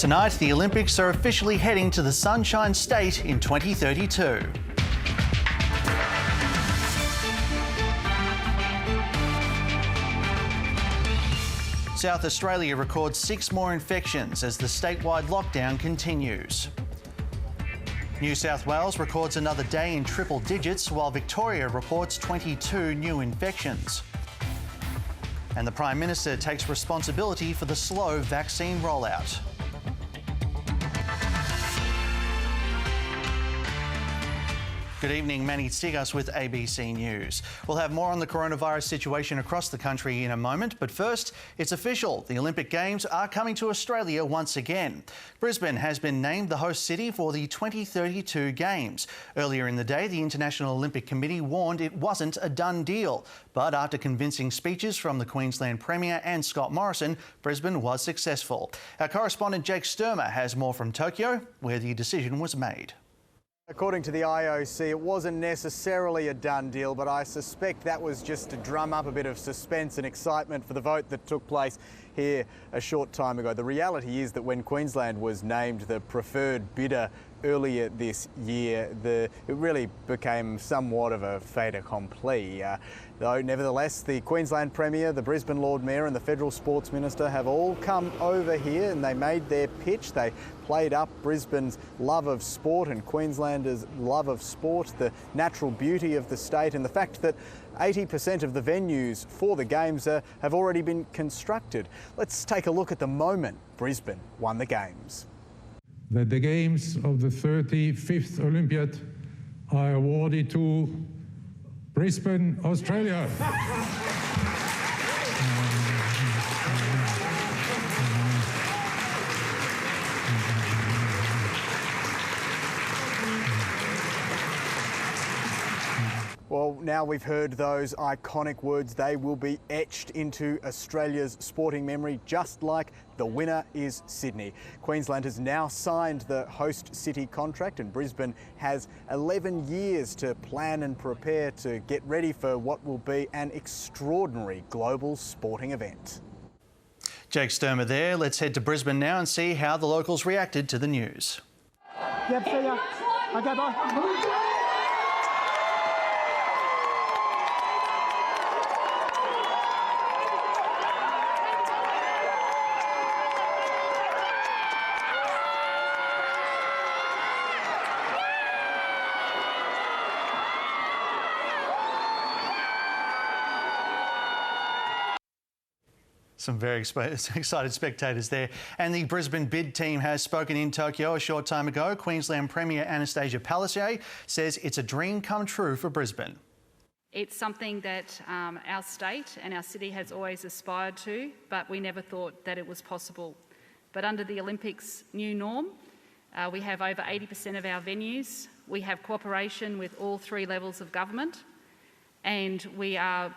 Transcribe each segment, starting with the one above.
Tonight, the Olympics are officially heading to the Sunshine State in 2032. South Australia records 6 more infections as the statewide lockdown continues. New South Wales records another day in triple digits, while Victoria reports 22 new infections. And the Prime Minister takes responsibility for the slow vaccine rollout. Good evening, Manny Tsigas with ABC News. We'll have more on the coronavirus situation across the country in a moment, but first, it's official. The Olympic Games are coming to Australia once again. Brisbane has been named the host city for the 2032 Games. Earlier in the day, the International Olympic Committee warned it wasn't a done deal. But after convincing speeches from the Queensland Premier and Scott Morrison, Brisbane was successful. Our correspondent Jake Sturmer has more from Tokyo, where the decision was made. According to the IOC, it wasn't necessarily a done deal, but I suspect that was just to drum up a bit of suspense and excitement for the vote that took place here a short time ago. The reality is that when Queensland was named the preferred bidder earlier this year, it really became somewhat of a fait accompli. Though nevertheless, the Queensland Premier, the Brisbane Lord Mayor and the Federal Sports Minister have all come over here and they made their pitch. They played up Brisbane's love of sport and Queenslanders' love of sport, the natural beauty of the state and the fact that 80% of the venues for the Games have already been constructed. Let's take a look at the moment Brisbane won the Games. That the Games of the 35th Olympiad are awarded to Brisbane, Australia. Well, now we've heard those iconic words, they will be etched into Australia's sporting memory, just like the winner is Sydney. Queensland has now signed the host city contract and Brisbane has 11 years to plan and prepare to get ready for what will be an extraordinary global sporting event. Jake Sturmer there. Let's head to Brisbane now and see how the locals reacted to the news. Yep, see ya. Okay, bye. Some very excited spectators there. And the Brisbane bid team has spoken in Tokyo a short time ago. Queensland Premier Anastasia Palaszczuk says it's a dream come true for Brisbane. It's something that our state and our city has always aspired to, but we never thought that it was possible. But under the Olympics' new norm, we have over 80% of our venues. We have cooperation with all 3 levels of government, and we are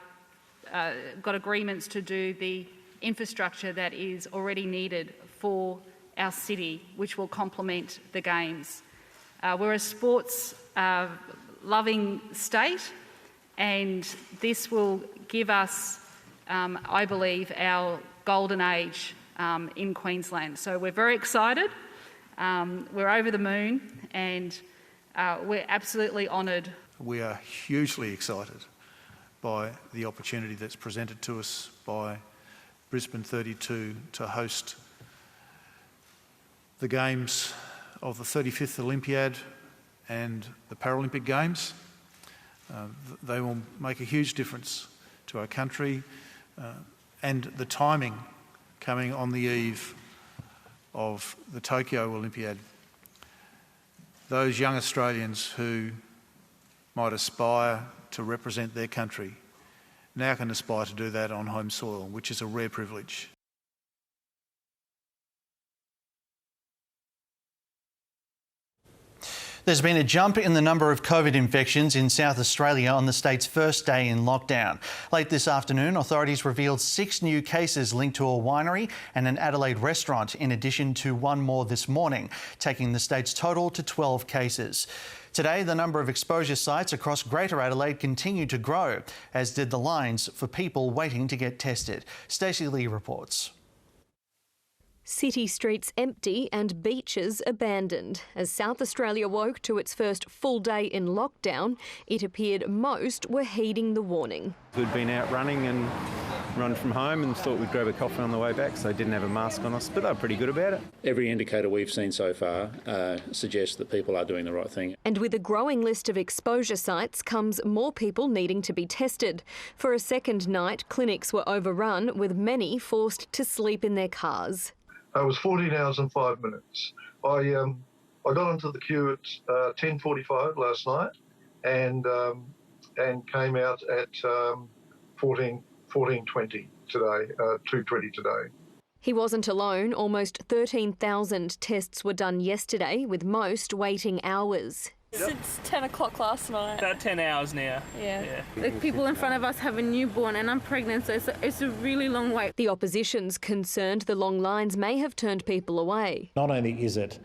got agreements to do the infrastructure that is already needed for our city, which will complement the Games. We're a sports loving state, and this will give us, I believe, our golden age in Queensland. So we're very excited. We're over the moon, and we're absolutely honoured. We are hugely excited by the opportunity that's presented to us by Brisbane 32 to host the Games of the 35th Olympiad and the Paralympic Games. They will make a huge difference to our country, and the timing coming on the eve of the Tokyo Olympiad. Those young Australians who might aspire to represent their country now can aspire to do that on home soil, which is a rare privilege. There's been a jump in the number of COVID infections in South Australia on the state's first day in lockdown. Late this afternoon, authorities revealed 6 new cases linked to a winery and an Adelaide restaurant, in addition to 1 more this morning, taking the state's total to 12 cases. Today, the number of exposure sites across Greater Adelaide continued to grow, as did the lines for people waiting to get tested. Stacey Lee reports. City streets empty and beaches abandoned. As South Australia woke to its first full day in lockdown, it appeared most were heeding the warning. We'd been out running and run from home and thought we'd grab a coffee on the way back, so didn't have a mask on us, but they were pretty good about it. Every indicator we've seen so far suggests that people are doing the right thing. And with a growing list of exposure sites comes more people needing to be tested. For a second night, clinics were overrun, with many forced to sleep in their cars. It was 14 hours and 5 minutes. I got onto the queue at 10:45 last night and came out at 14:20 today, 2:20 today. He wasn't alone. Almost 13,000 tests were done yesterday, with most waiting hours. Since 10 o'clock last night. About 10 hours now. Yeah. The people in front of us have a newborn and I'm pregnant, so it's a really long wait. The opposition's concerned the long lines may have turned people away. Not only is it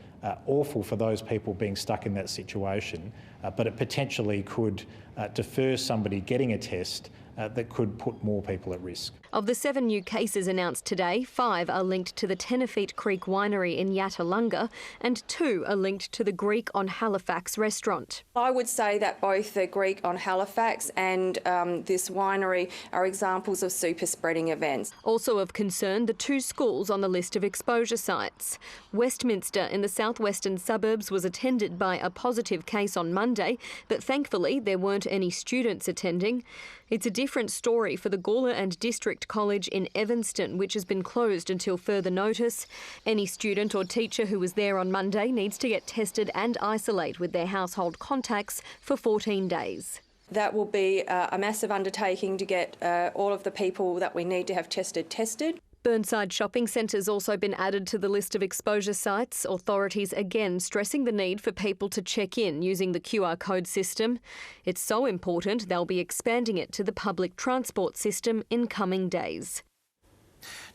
awful for those people being stuck in that situation, but it potentially could defer somebody getting a test that could put more people at risk. Of the 7 new cases announced today, 5 are linked to the Tenerife Creek Winery in Yatalunga and 2 are linked to the Greek on Halifax restaurant. I would say that both the Greek on Halifax and this winery are examples of super spreading events. Also of concern, the 2 schools on the list of exposure sites. Westminster in the southwestern suburbs was attended by a positive case on Monday, but thankfully there weren't any students attending. It's a different story for the Gawler and District College in Evanston, which has been closed until further notice. Any student or teacher who was there on Monday needs to get tested and isolate with their household contacts for 14 days. That will be a massive undertaking to get all of the people that we need to have tested. Burnside Shopping Centre's also been added to the list of exposure sites, authorities again stressing the need for people to check in using the QR code system. It's so important they'll be expanding it to the public transport system in coming days.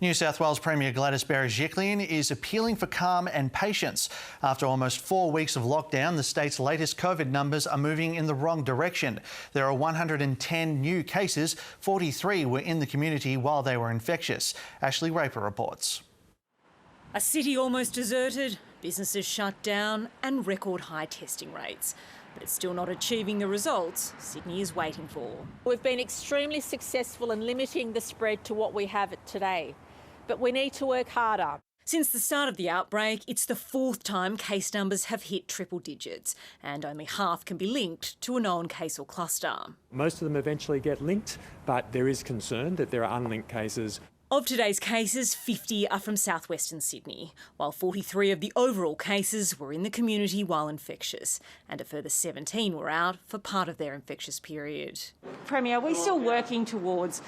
New South Wales Premier Gladys Berejiklian is appealing for calm and patience. After almost 4 weeks of lockdown, the state's latest COVID numbers are moving in the wrong direction. There are 110 new cases. 43 were in the community while they were infectious. Ashley Raper reports. A city almost deserted, businesses shut down and record high testing rates. But it's still not achieving the results Sydney is waiting for. We've been extremely successful in limiting the spread to what we have today, but we need to work harder. Since the start of the outbreak, it's the 4th time case numbers have hit triple digits, and only half can be linked to a known case or cluster. Most of them eventually get linked, but there is concern that there are unlinked cases. Of today's cases, 50 are from southwestern Sydney, while 43 of the overall cases were in the community while infectious, and a further 17 were out for part of their infectious period. Premier, we're still working towards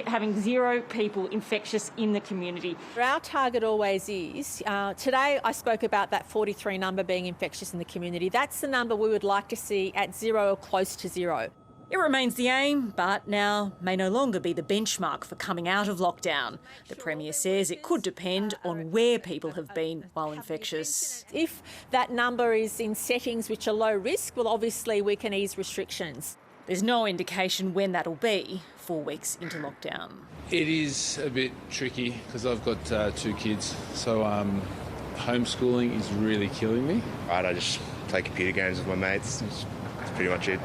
having 0 people infectious in the community. Our target always is, today I spoke about that 43 number being infectious in the community. That's the number we would like to see at 0 or close to 0. It remains the aim, but now may no longer be the benchmark for coming out of lockdown. The Premier says it could depend on where people have been while infectious. If that number is in settings which are low risk, well, obviously we can ease restrictions. There's no indication when that'll be, 4 weeks into lockdown. It is a bit tricky because I've got 2 kids, so homeschooling is really killing me. I just play computer games with my mates. That's pretty much it.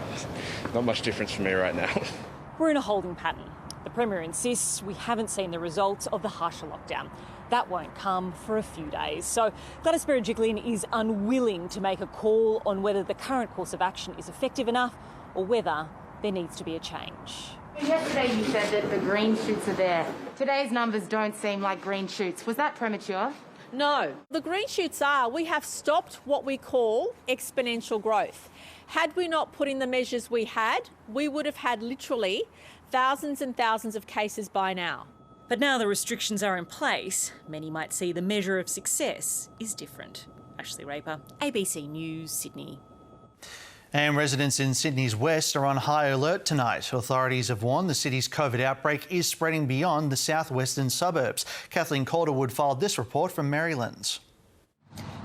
Not much difference for me right now. We're in a holding pattern. The Premier insists we haven't seen the results of the harsher lockdown. That won't come for a few days. So Gladys Berejiklian is unwilling to make a call on whether the current course of action is effective enough or whether there needs to be a change. Yesterday you said that the green shoots are there. Today's numbers don't seem like green shoots. Was that premature? No. The green shoots are, we have stopped what we call exponential growth. Had we not put in the measures we had, we would have had literally thousands and thousands of cases by now. But now the restrictions are in place, many might see the measure of success is different. Ashley Raper, ABC News, Sydney. And residents in Sydney's west are on high alert tonight. Authorities have warned the city's COVID outbreak is spreading beyond the southwestern suburbs. Kathleen Calderwood followed this report from Marylands.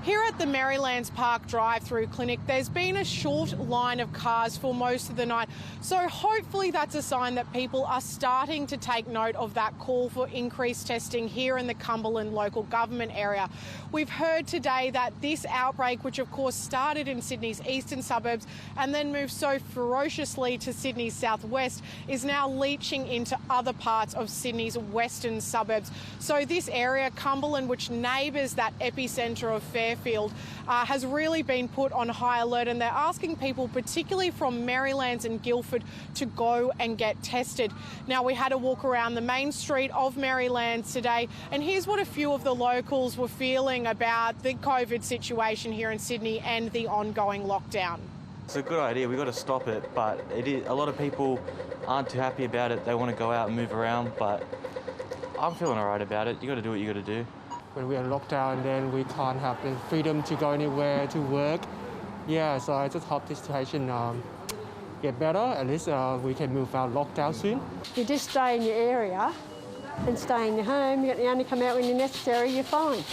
Here at at the Marylands Park drive-through clinic, there's been a short line of cars for most of the night. So hopefully that's a sign that people are starting to take note of that call for increased testing here in the Cumberland local government area. We've heard today that this outbreak, which of course started in Sydney's eastern suburbs and then moved so ferociously to Sydney's southwest, is now leaching into other parts of Sydney's western suburbs. So this area, Cumberland, which neighbours that epicentre of Fairfield, has really been put on high alert, and they're asking people, particularly from Marylands and Guildford, to go and get tested. Now, we had a walk around the main street of Marylands today, and here's what a few of the locals were feeling about the COVID situation here in Sydney and the ongoing lockdown. It's a good idea, we've got to stop it, but a lot of people aren't too happy about it. They want to go out and move around, but I'm feeling all right about it. You got to do what you got to do. When we are locked down, then we can't have the freedom to go anywhere, to work. Yeah, so I just hope this situation get better. At least we can move out lockdown soon. You just stay in your area and stay in your home. You only come out when you're necessary, you're fine.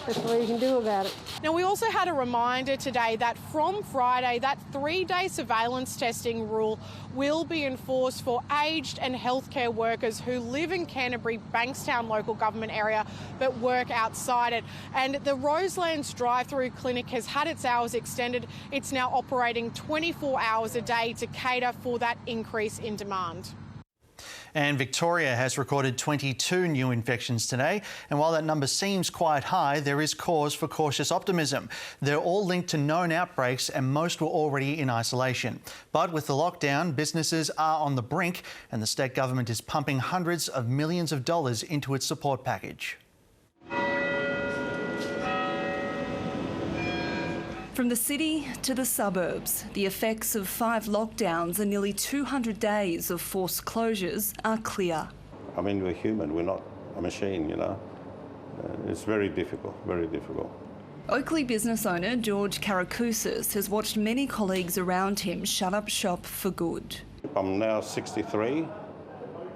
That's all you can do about it. Now, we also had a reminder today that from Friday, that 3-day surveillance testing rule will be enforced for aged and healthcare workers who live in Canterbury, Bankstown local government area but work outside it. And the Roselands drive-through clinic has had its hours extended. It's now operating 24 hours a day to cater for that increase in demand. And Victoria has recorded 22 new infections today. And while that number seems quite high, there is cause for cautious optimism. They're all linked to known outbreaks and most were already in isolation. But with the lockdown, businesses are on the brink and the state government is pumping hundreds of millions of dollars into its support package. From the city to the suburbs, the effects of 5 lockdowns and nearly 200 days of forced closures are clear. I mean, we're human, we're not a machine, you know. It's very difficult, very difficult. Oakley business owner George Karakoussis has watched many colleagues around him shut up shop for good. I'm now 63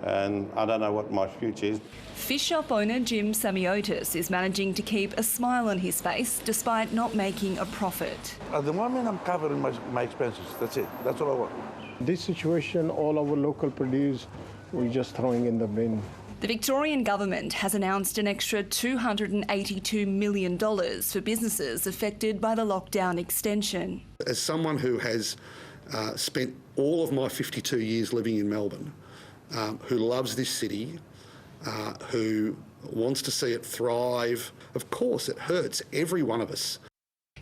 and I don't know what my future is. Fish shop owner Jim Samiotis is managing to keep a smile on his face despite not making a profit. At the moment, I'm covering my expenses. That's it. That's all I want. This situation, all our local produce, we're just throwing in the bin. The Victorian government has announced an extra $282 million for businesses affected by the lockdown extension. As someone who has spent all of my 52 years living in Melbourne, who loves this city, who wants to see it thrive, of course it hurts every one of us.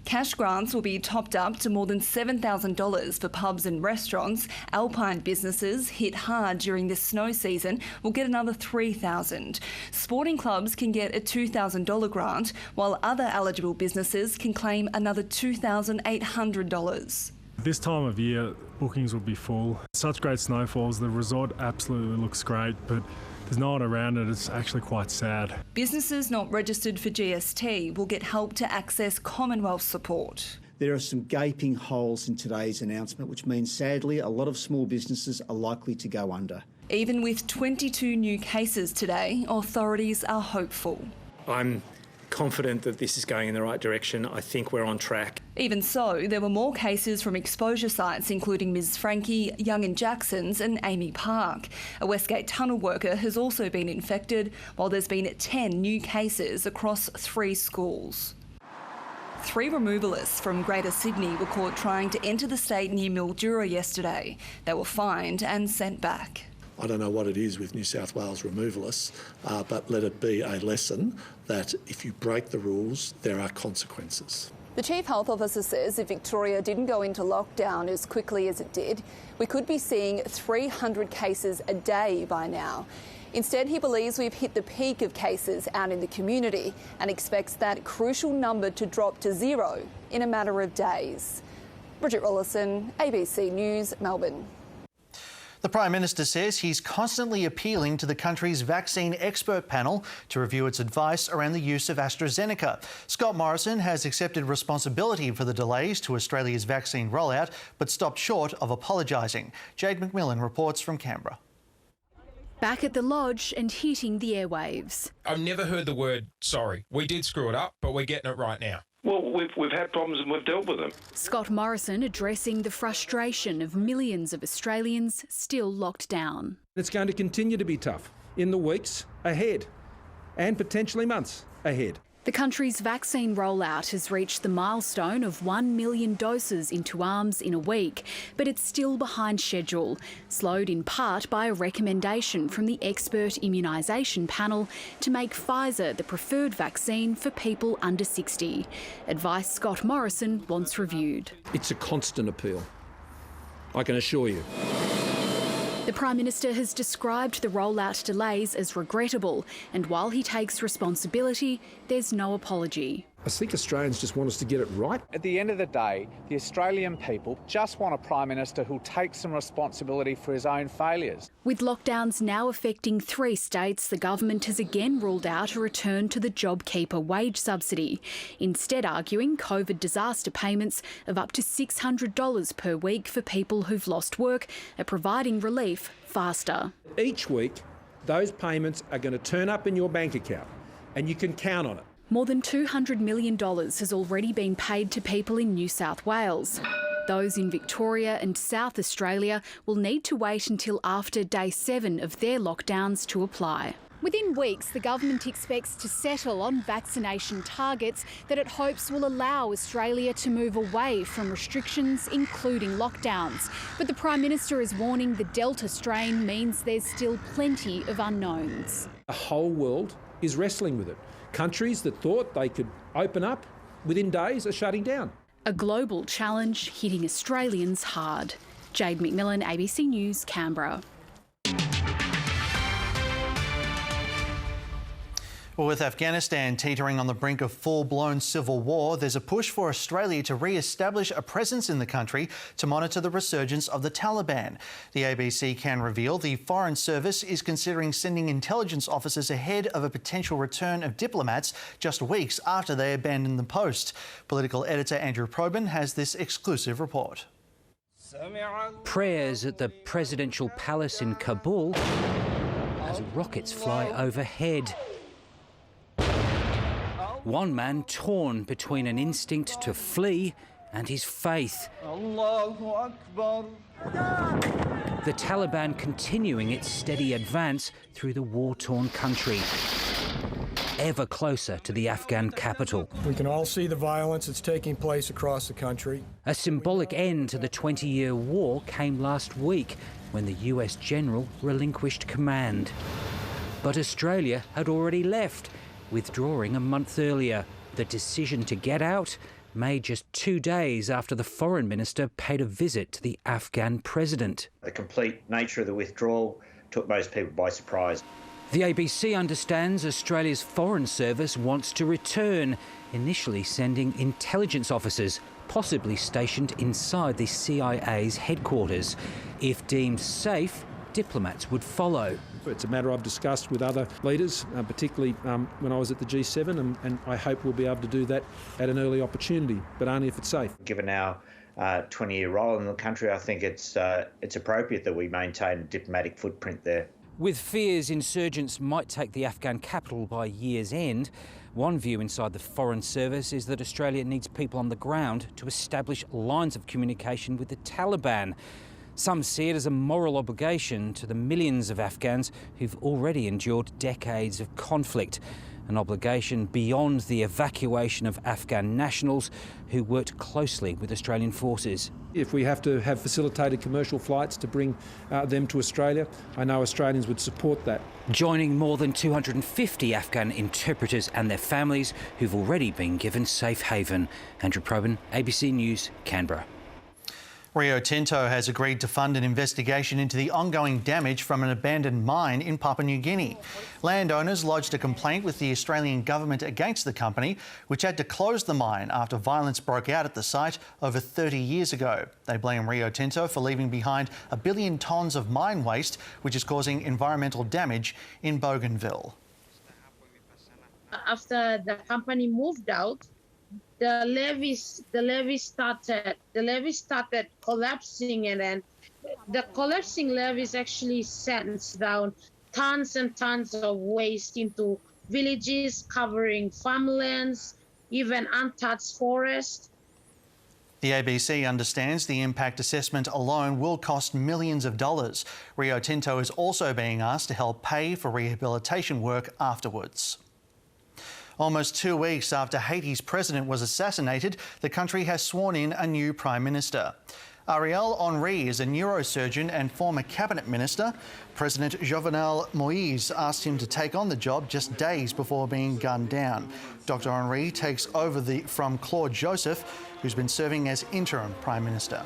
Cash grants will be topped up to more than $7,000 for pubs and restaurants. Alpine businesses hit hard during this snow season will get another $3,000. Sporting clubs can get a $2,000 grant, while other eligible businesses can claim another $2,800. This time of year, bookings will be full. Such great snowfalls, the resort absolutely looks great, but there's no one around it. It's actually quite sad. Businesses not registered for GST will get help to access Commonwealth support. There are some gaping holes in today's announcement, which means, sadly, a lot of small businesses are likely to go under. Even with 22 new cases today, authorities are hopeful. I'm confident that this is going in the right direction. I think we're on track. Even so, there were more cases from exposure sites, including Ms Frankie, Young and Jackson's and Amy Park. A Westgate tunnel worker has also been infected, while there's been 10 new cases across 3 schools. 3 removalists from Greater Sydney were caught trying to enter the state near Mildura yesterday. They were fined and sent back. I don't know what it is with New South Wales removalists, but let it be a lesson that if you break the rules, there are consequences. The Chief Health Officer says if Victoria didn't go into lockdown as quickly as it did, we could be seeing 300 cases a day by now. Instead, he believes we've hit the peak of cases out in the community and expects that crucial number to drop to 0 in a matter of days. Bridget Rollison, ABC News, Melbourne. The Prime Minister says he's constantly appealing to the country's vaccine expert panel to review its advice around the use of AstraZeneca. Scott Morrison has accepted responsibility for the delays to Australia's vaccine rollout, but stopped short of apologising. Jade McMillan reports from Canberra. Back at the lodge and hitting the airwaves. I've never heard the word sorry. We did screw it up, but we're getting it right now. Well, we've had problems and we've dealt with them. Scott Morrison addressing the frustration of millions of Australians still locked down. It's going to continue to be tough in the weeks ahead and potentially months ahead. The country's vaccine rollout has reached the milestone of 1 million doses into arms in a week, but it's still behind schedule, slowed in part by a recommendation from the expert immunisation panel to make Pfizer the preferred vaccine for people under 60. Advice Scott Morrison wants reviewed. It's a constant appeal, I can assure you. The Prime Minister has described the rollout delays as regrettable, and while he takes responsibility, there's no apology. I think Australians just want us to get it right. At the end of the day, the Australian people just want a Prime Minister who'll take some responsibility for his own failures. With lockdowns now affecting 3 states, the government has again ruled out a return to the JobKeeper wage subsidy, instead arguing COVID disaster payments of up to $600 per week for people who've lost work are providing relief faster. Each week, those payments are going to turn up in your bank account, and you can count on it. More than $200 million has already been paid to people in New South Wales. Those in Victoria and South Australia will need to wait until after day 7 of their lockdowns to apply. Within weeks, the government expects to settle on vaccination targets that it hopes will allow Australia to move away from restrictions, including lockdowns. But the Prime Minister is warning the Delta strain means there's still plenty of unknowns. The whole world is wrestling with it. Countries that thought they could open up within days are shutting down. A global challenge hitting Australians hard. Jade McMillan, ABC News, Canberra. Well, with Afghanistan teetering on the brink of full-blown civil war, there's a push for Australia to re-establish a presence in the country to monitor the resurgence of the Taliban. The ABC can reveal the Foreign Service is considering sending intelligence officers ahead of a potential return of diplomats just weeks after they abandoned the post. Political editor Andrew Probyn has this exclusive report. Prayers at the presidential palace in Kabul as rockets fly overhead. One man torn between an instinct to flee and his faith. The Taliban continuing its steady advance through the war-torn country, ever closer to the Afghan capital. We can all see the violence that's taking place across the country. A symbolic end to the 20-year war came last week when the US general relinquished command. But Australia had already left, withdrawing a month earlier. The decision to get out made just 2 days after the foreign minister paid a visit to the Afghan president. The complete nature of the withdrawal took most people by surprise. The ABC understands Australia's Foreign Service wants to return, initially sending intelligence officers, possibly stationed inside the CIA's headquarters. If deemed safe, diplomats would follow. It's a matter I've discussed with other leaders, particularly when I was at the G7, and I hope we'll be able to do that at an early opportunity, but only if it's safe. Given our 20-year role in the country, I think it's appropriate that we maintain a diplomatic footprint there. With fears insurgents might take the Afghan capital by year's end, one view inside the Foreign Service is that Australia needs people on the ground to establish lines of communication with the Taliban. Some see it as a moral obligation to the millions of Afghans who've already endured decades of conflict, an obligation beyond the evacuation of Afghan nationals who worked closely with Australian forces. If we have to have facilitated commercial flights to bring them to Australia, I know Australians would support that. Joining more than 250 Afghan interpreters and their families who've already been given safe haven. Andrew Probyn, ABC News, Canberra. Rio Tinto has agreed to fund an investigation into the ongoing damage from an abandoned mine in Papua New Guinea. Landowners lodged a complaint with the Australian government against the company, which had to close the mine after violence broke out at the site over 30 years ago. They blame Rio Tinto for leaving behind 1 billion tonnes of mine waste, which is causing environmental damage in Bougainville. After the company moved out, the levee started collapsing, and then the collapsing levees actually sends down tons and tons of waste into villages, covering farmlands, even untouched forest. The ABC understands the impact assessment alone will cost millions of dollars. Rio Tinto is also being asked to help pay for rehabilitation work afterwards. Almost 2 weeks after Haiti's president was assassinated, the country has sworn in a new Prime Minister. Ariel Henry is a neurosurgeon and former cabinet minister. President Jovenel Moïse asked him to take on the job just days before being gunned down. Dr Henry takes over from Claude Joseph, who's been serving as interim Prime Minister.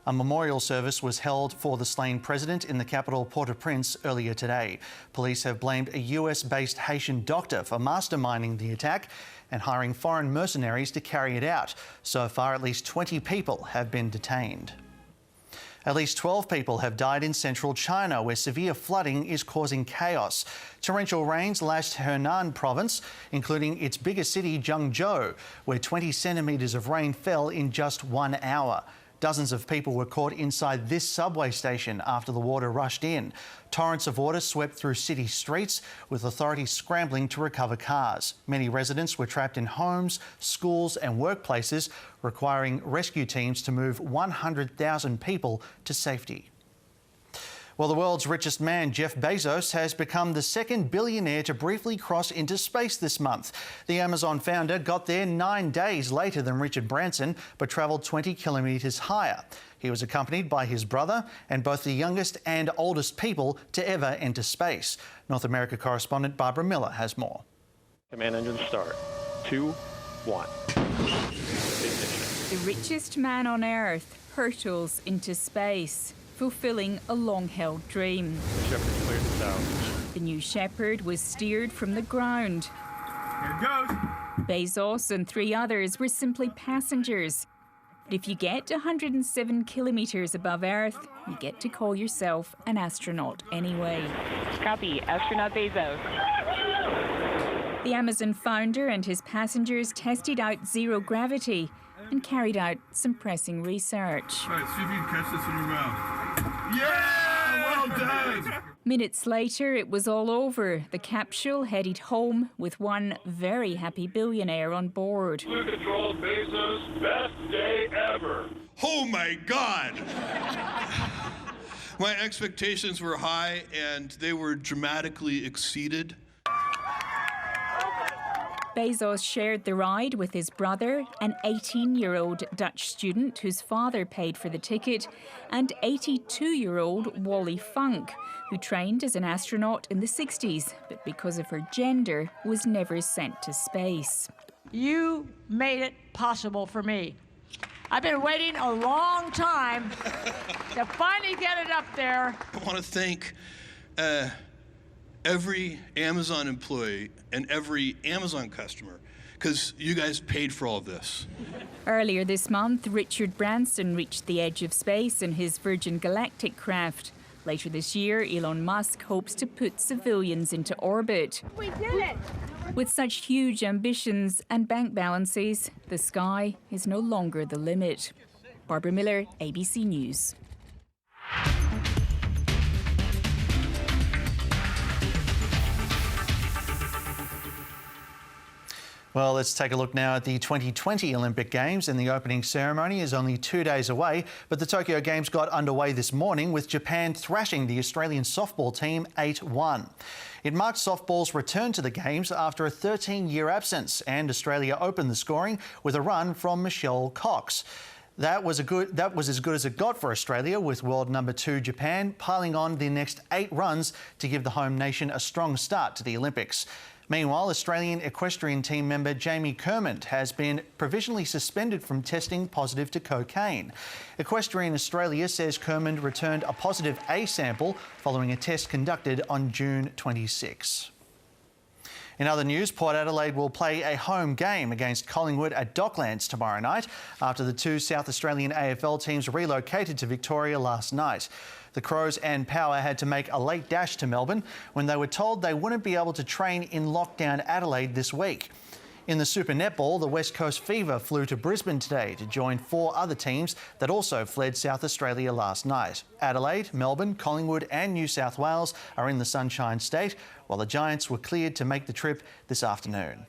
A memorial service was held for the slain president in the capital Port-au-Prince earlier today. Police have blamed a US-based Haitian doctor for masterminding the attack and hiring foreign mercenaries to carry it out. So far, at least 20 people have been detained. At least 12 people have died in central China, where severe flooding is causing chaos. Torrential rains lashed Henan province, including its biggest city, Zhengzhou, where 20 centimetres of rain fell in just 1 hour. Dozens of people were caught inside this subway station after the water rushed in. Torrents of water swept through city streets, with authorities scrambling to recover cars. Many residents were trapped in homes, schools and workplaces, requiring rescue teams to move 100,000 people to safety. Well, the world's richest man, Jeff Bezos, has become the second billionaire to briefly cross into space this month. The Amazon founder got there 9 days later than Richard Branson, but travelled 20 kilometres higher. He was accompanied by his brother and both the youngest and oldest people to ever enter space. North America correspondent Barbara Miller has more. Command engine start. 2, 1. The richest man on Earth hurtles into space, fulfilling a long-held dream. Shepard cleared the tower. The New Shepard was steered from the ground. Here it goes. Bezos and 3 others were simply passengers. But if you get 107 kilometres above Earth, you get to call yourself an astronaut anyway. Copy, astronaut Bezos. The Amazon founder and his passengers tested out zero gravity and carried out some pressing research. All right, see if you can catch this in your mouth. Yeah! Well done! Minutes later, it was all over. The capsule headed home with one very happy billionaire on board. Blue Control Bezos, best day ever. Oh my God! My expectations were high and they were dramatically exceeded. Bezos shared the ride with his brother, an 18-year-old Dutch student whose father paid for the ticket, and 82-year-old Wally Funk, who trained as an astronaut in the 60s, but because of her gender, was never sent to space. You made it possible for me. I've been waiting a long time to finally get it up there. I want to thank every Amazon employee and every Amazon customer, because you guys paid for all of this. Earlier this month, Richard Branson reached the edge of space in his Virgin Galactic craft. Later this year, Elon Musk hopes to put civilians into orbit. We did it! With such huge ambitions and bank balances, the sky is no longer the limit. Barbara Miller, ABC News. Well, let's take a look now at the 2020 Olympic Games, and the opening ceremony is only 2 days away, but the Tokyo Games got underway this morning with Japan thrashing the Australian softball team 8-1. It marked softball's return to the Games after a 13-year absence, and Australia opened the scoring with a run from Michelle Cox. That was as good as it got for Australia, with world number 2 Japan piling on the next 8 runs to give the home nation a strong start to the Olympics. Meanwhile, Australian equestrian team member Jamie Kermond has been provisionally suspended from testing positive to cocaine. Equestrian Australia says Kermond returned a positive A sample following a test conducted on June 26. In other news, Port Adelaide will play a home game against Collingwood at Docklands tomorrow night after the 2 South Australian AFL teams relocated to Victoria last night. The Crows and Power had to make a late dash to Melbourne when they were told they wouldn't be able to train in lockdown Adelaide this week. In the Super Netball, the West Coast Fever flew to Brisbane today to join 4 other teams that also fled South Australia last night. Adelaide, Melbourne, Collingwood and New South Wales are in the Sunshine State, while the Giants were cleared to make the trip this afternoon.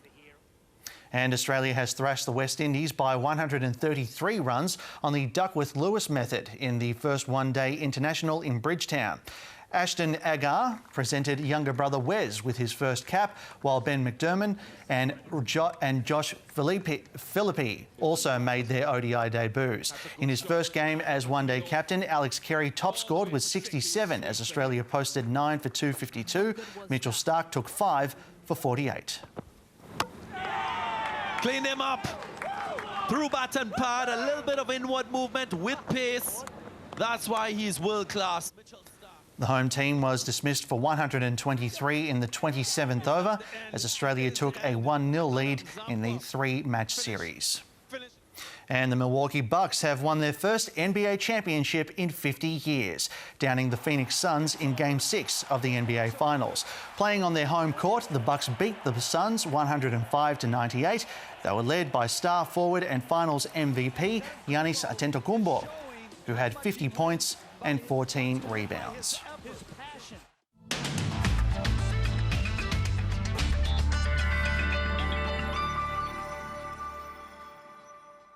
And Australia has thrashed the West Indies by 133 runs on the Duckworth-Lewis method in the first one-day international in Bridgetown. Ashton Agar presented younger brother Wes with his first cap, while Ben McDermott and Josh Philippi also made their ODI debuts. In his first game as one-day captain, Alex Carey top-scored with 67 as Australia posted 9 for 252. Mitchell Starc took 5 for 48. Clean him up. Through bat and pad, a little bit of inward movement with pace. That's why he's world-class. The home team was dismissed for 123 in the 27th over as Australia took a 1-0 lead in the 3-match series. And the Milwaukee Bucks have won their first NBA championship in 50 years, downing the Phoenix Suns in Game 6 of the NBA Finals. Playing on their home court, the Bucks beat the Suns 105-98. They were led by star forward and Finals MVP Giannis Antetokounmpo, who had 50 points and 14 rebounds.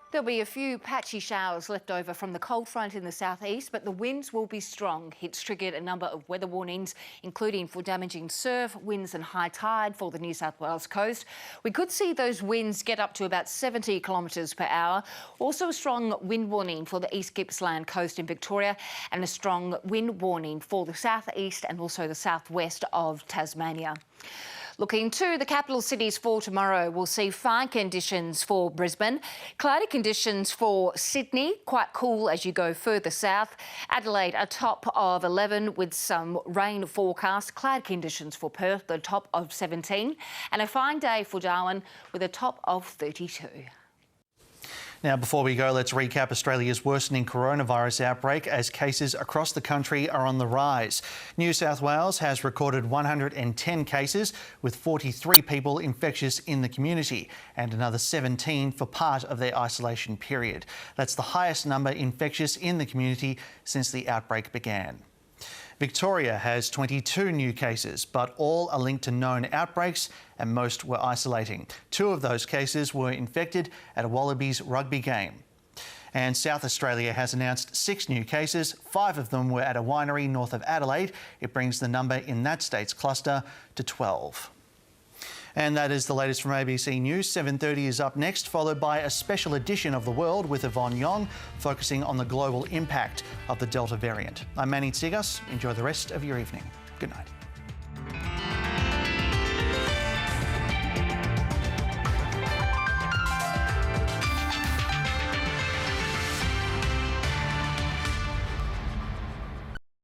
There'll be a few patchy showers left over from the cold front in the southeast, but the winds will be strong. It's triggered a number of weather warnings, including for damaging surf, winds and high tide for the New South Wales coast. We could see those winds get up to about 70 kilometres per hour. Also a strong wind warning for the East Gippsland coast in Victoria and a strong wind warning for the southeast and also the southwest of Tasmania. Looking to the capital cities for tomorrow, we'll see fine conditions for Brisbane, cloudy conditions for Sydney, quite cool as you go further south. Adelaide, a top of 11 with some rain forecast. Cloud conditions for Perth, the top of 17. And a fine day for Darwin with a top of 32. Now, before we go, let's recap Australia's worsening coronavirus outbreak as cases across the country are on the rise. New South Wales has recorded 110 cases, with 43 people infectious in the community and another 17 for part of their isolation period. That's the highest number infectious in the community since the outbreak began. Victoria has 22 new cases, but all are linked to known outbreaks and most were isolating. 2 of those cases were infected at a Wallabies rugby game. And South Australia has announced 6 new cases. 5 of them were at a winery north of Adelaide. It brings the number in that state's cluster to 12. And that is the latest from ABC News. 7:30 is up next, followed by a special edition of The World with Yvonne Yong, focusing on the global impact of the Delta variant. I'm Manny Tsigas. Enjoy the rest of your evening. Good night.